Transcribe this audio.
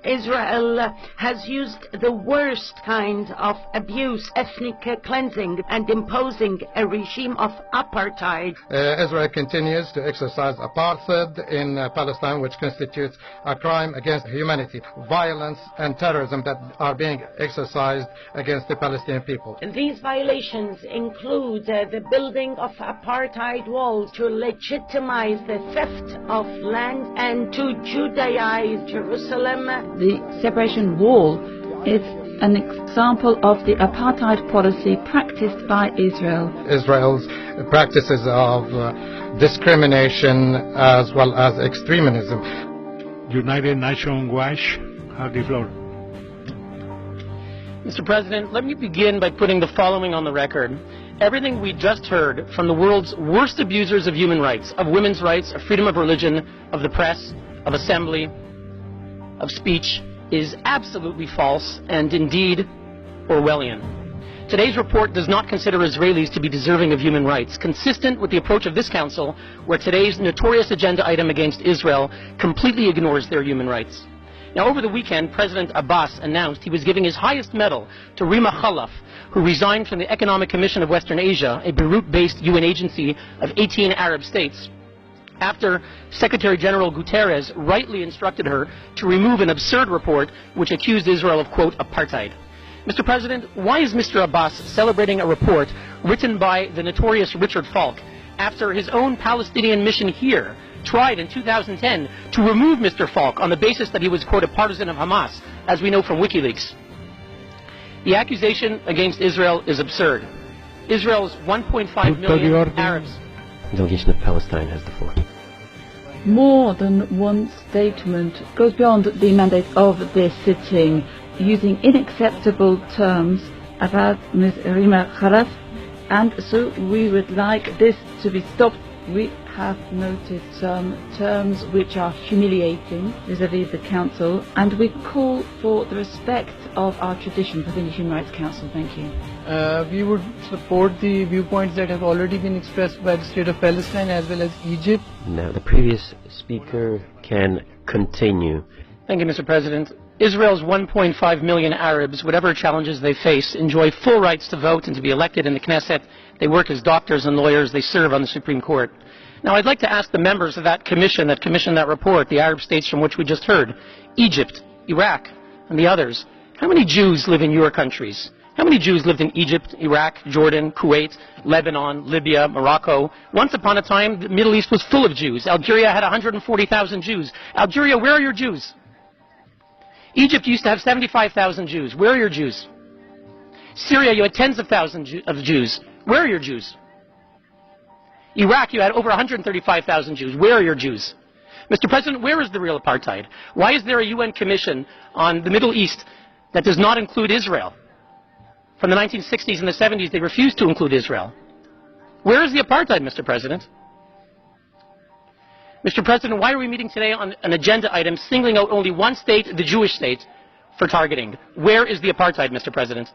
Israel has used the worst kind of abuse, ethnic cleansing, and imposing a regime of apartheid. Israel continues to exercise apartheid in Palestine, which constitutes a crime against humanity, violence and terrorism that are being exercised against the Palestinian people. These violations include the building of apartheid walls to legitimize the theft of land and to Judaize Jerusalem. The separation wall is an example of the apartheid policy practiced by Israel. Israel's practices of discrimination as well as extremism. United Nations Watch have the floor. Mr. President, let me begin by putting the following on the record. Everything we just heard from the world's worst abusers of human rights, of women's rights, of freedom of religion, of the press, of assembly, of speech, is absolutely false and indeed Orwellian. Today's report does not consider Israelis to be deserving of human rights, consistent with the approach of this Council, where today's notorious agenda item against Israel completely ignores their human rights. Now, over the weekend, President Abbas announced he was giving his highest medal to Rima Khalaf, who resigned from the Economic Commission of Western Asia, a Beirut-based UN agency of 18 Arab states, after Secretary General Guterres rightly instructed her to remove an absurd report which accused Israel of, quote, apartheid. Mr. President, why is Mr. Abbas celebrating a report written by the notorious Richard Falk after his own Palestinian mission here tried in 2010 to remove Mr. Falk on the basis that he was, quote, a partisan of Hamas, as we know from WikiLeaks? The accusation against Israel is absurd. Israel's 1.5 million Arabs. The delegation of Palestine has the floor. More than one statement goes beyond the mandate of this sitting, using unacceptable terms about Ms. Rima Khalaf, and so we would like this to be stopped. We have noted some terms which are humiliating vis-à-vis the Council, and we call for the respect of our tradition within the Human Rights Council. Thank you. We would support the viewpoints that have already been expressed by the State of Palestine as well as Egypt. Now, the previous speaker can continue. Thank you, Mr. President. Israel's 1.5 million Arabs, whatever challenges they face, enjoy full rights to vote and to be elected in the Knesset. They work as doctors and lawyers. They serve on the Supreme Court. Now, I'd like to ask the members of that commission that commissioned that report, the Arab states from which we just heard, Egypt, Iraq, and the others, how many Jews live in your countries? How many Jews lived in Egypt, Iraq, Jordan, Kuwait, Lebanon, Libya, Morocco? Once upon a time, the Middle East was full of Jews. Algeria had 140,000 Jews. Algeria, where are your Jews? Egypt used to have 75,000 Jews. Where are your Jews? Syria, you had tens of thousands of Jews. Where are your Jews? Iraq, you had over 135,000 Jews. Where are your Jews? Mr. President, where is the real apartheid? Why is there a UN commission on the Middle East that does not include Israel? From the 1960s and the 70s, they refused to include Israel. Where is the apartheid, Mr. President? Mr. President, why are we meeting today on an agenda item singling out only one state, the Jewish state, for targeting? Where is the apartheid, Mr. President?